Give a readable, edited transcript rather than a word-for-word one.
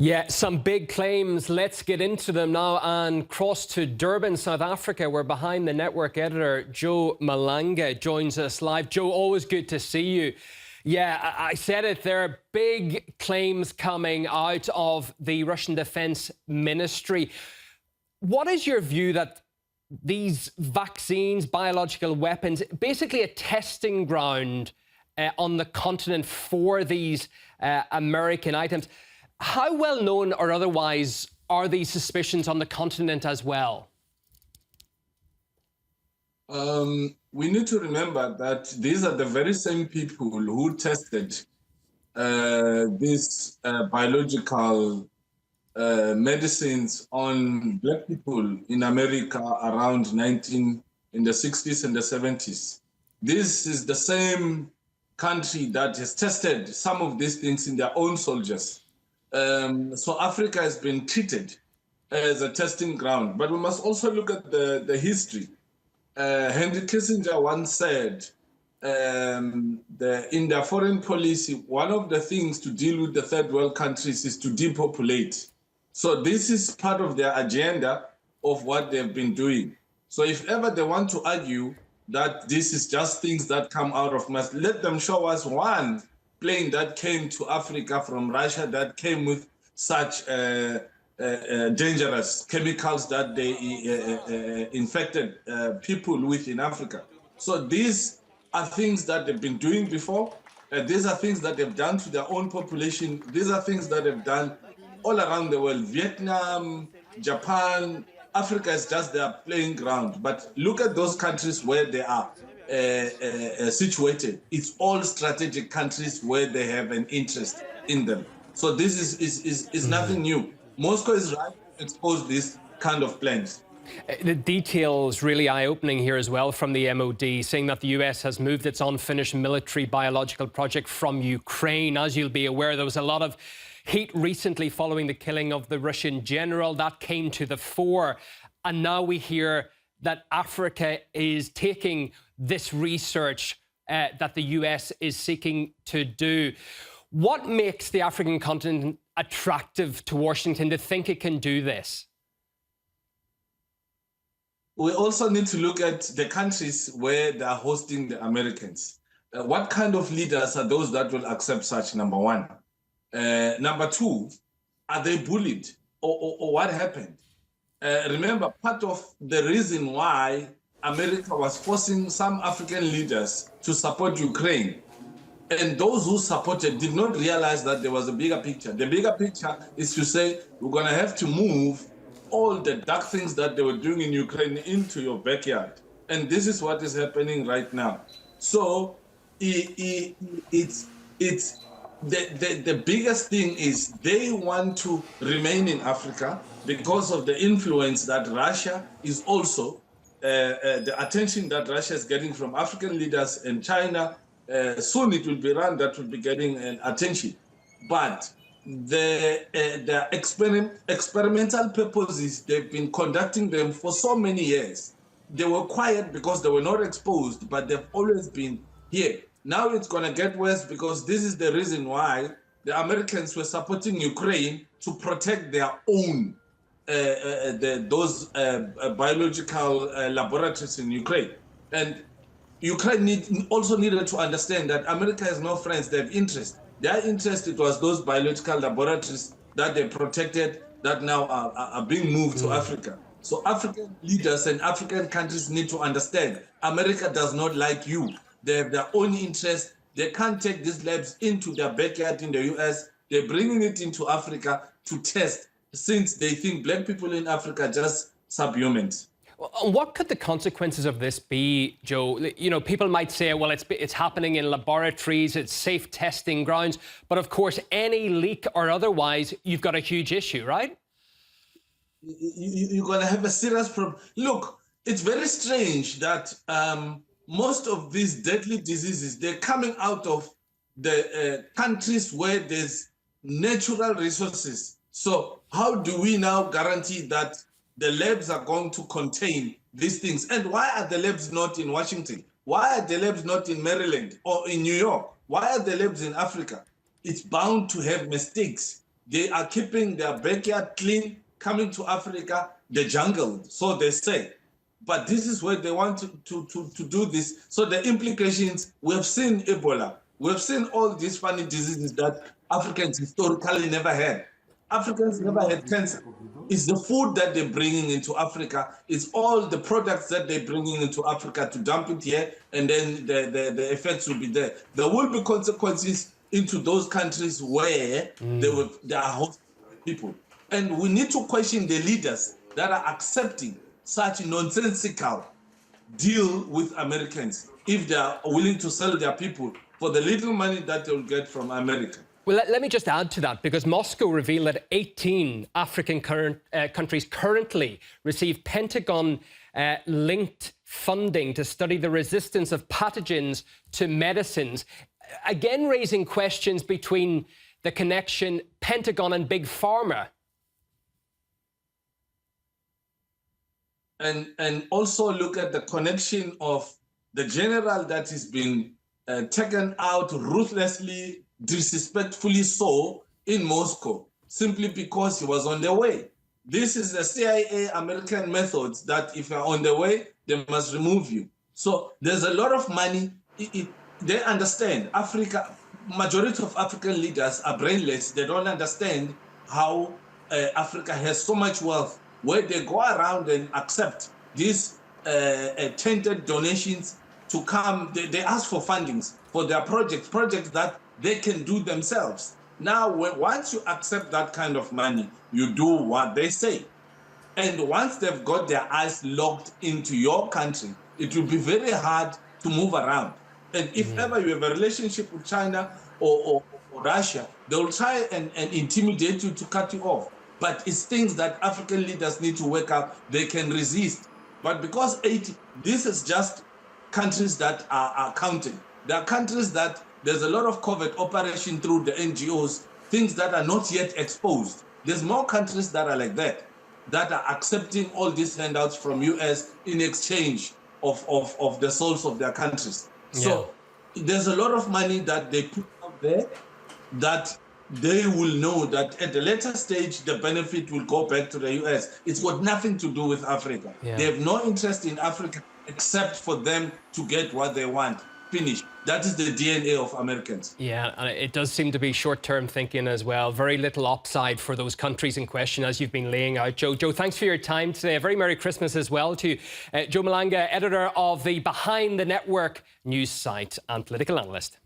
Yeah, some big claims. Let's get into them now and cross to Durban, South Africa, where Behind the Network editor Joe Malanga joins us live. Joe, always good to see you. Yeah, I said it, there are big claims coming out of the Russian Defense Ministry. What is your view that these vaccines, biological weapons, basically a testing ground on the continent for these American items? How well known or otherwise are these suspicions on the continent as well? We need to remember that these are the very same people who tested these biological medicines on Black people in America around in the 60s and the 70s. This is the same country that has tested some of these things in their own soldiers. So Africa has been treated as a testing ground, but we must also look at the history. Henry Kissinger once said, in their foreign policy, one of the things to deal with the third world countries is to depopulate. So this is part of their agenda of what they've been doing. So if ever they want to argue that this is just things that come out of mass, let them show us one plane that came to Africa from Russia that came with such dangerous chemicals that they infected people with in Africa. So these are things that they've been doing before. These are things that they've done to their own population. These are things that they've done all around the world. Vietnam, Japan, Africa is just their playing ground. But look at those countries where they are situated. It's all strategic countries where they have an interest in them. So this is nothing new. Moscow is right to expose this kind of plans. The details really eye-opening here as well from the MOD, saying that the US has moved its unfinished military biological project from Ukraine. As you'll be aware, there was a lot of heat recently following the killing of the Russian general. That came to the fore. And now we hear that Africa is taking this research that the US is seeking to do. What makes the African continent attractive to Washington to think it can do this? We also need to look at the countries where they are hosting the Americans. What kind of leaders are those that will accept such, number one? Number two, are they bullied? Or what happened? Remember, part of the reason why America was forcing some African leaders to support Ukraine, and those who supported did not realize that there was a bigger picture. The bigger picture is to say, we're going to have to move all the dark things that they were doing in Ukraine into your backyard. And this is what is happening right now. So the biggest thing is they want to remain in Africa because of the influence that Russia is also, the attention that Russia is getting from African leaders and China. Soon it will be Iran that will be getting attention. But the experimental purposes, they've been conducting them for so many years. They were quiet because they were not exposed, but they've always been here. Now it's going to get worse because this is the reason why the Americans were supporting Ukraine to protect their own, those biological laboratories in Ukraine. And Ukraine also needed to understand that America has no friends, they have interest. Their interest, it was those biological laboratories that they protected that now are being moved to Africa. So African leaders and African countries need to understand America does not like you. They have their own interest. They can't take these labs into their backyard in the US. They're bringing it into Africa to test, since they think Black people in Africa are just subhumans. What could the consequences of this be, Joe? You know, people might say, well, it's happening in laboratories, it's safe testing grounds. But of course, any leak or otherwise, you've got a huge issue, right? You're going to have a serious problem. Look, it's very strange that most of these deadly diseases, they're coming out of the countries where there's natural resources. So how do we now guarantee that the labs are going to contain these things? And why are the labs not in Washington? Why are the labs not in Maryland or in New York? Why are the labs in Africa? It's bound to have mistakes. They are keeping their backyard clean, coming to Africa, the jungle, so they say. But this is where they want to do this. So the implications, we have seen Ebola. We have seen all these funny diseases that Africans historically never had. Africans never had cancer. It's the food that they're bringing into Africa. It's all the products that they're bringing into Africa to dump it here, and then the effects will be there. There will be consequences into those countries where they are hosting people. And we need to question the leaders that are accepting such nonsensical deal with Americans if they are willing to sell their people for the little money that they'll get from America. Well, let me just add to that, because Moscow revealed that 18 African countries currently receive Pentagon-linked funding to study the resistance of pathogens to medicines, again raising questions between the connection Pentagon and Big Pharma. And also look at the connection of the general that is being taken out ruthlessly, disrespectfully so in Moscow, simply because he was on the way. This is the CIA American methods that if you're on the way, they must remove you. So there's a lot of money. They understand. Africa, majority of African leaders are brainless. They don't understand how Africa has so much wealth, where they go around and accept these tainted donations to come. They ask for fundings for their projects that they can do themselves. Now, once you accept that kind of money, you do what they say. And once they've got their eyes locked into your country, it will be very hard to move around. And if ever you have a relationship with China or Russia, they'll try and intimidate you to cut you off. But it's things that African leaders need to wake up. They can resist. But because this is just countries that are counting. There are countries that there's a lot of covert operation through the NGOs, things that are not yet exposed. There's more countries that are like that are accepting all these handouts from US in exchange of the souls of their countries. Yeah. So there's a lot of money that they put out there that they will know that at the later stage, the benefit will go back to the US. It's got nothing to do with Africa. Yeah. They have no interest in Africa except for them to get what they want. Finish. That is the DNA of Americans. Yeah, and it does seem to be short-term thinking as well. Very little upside for those countries in question, as you've been laying out. Joe, thanks for your time today. A very Merry Christmas as well to you. Joe Malanga, editor of the Behind the Network news site and political analyst.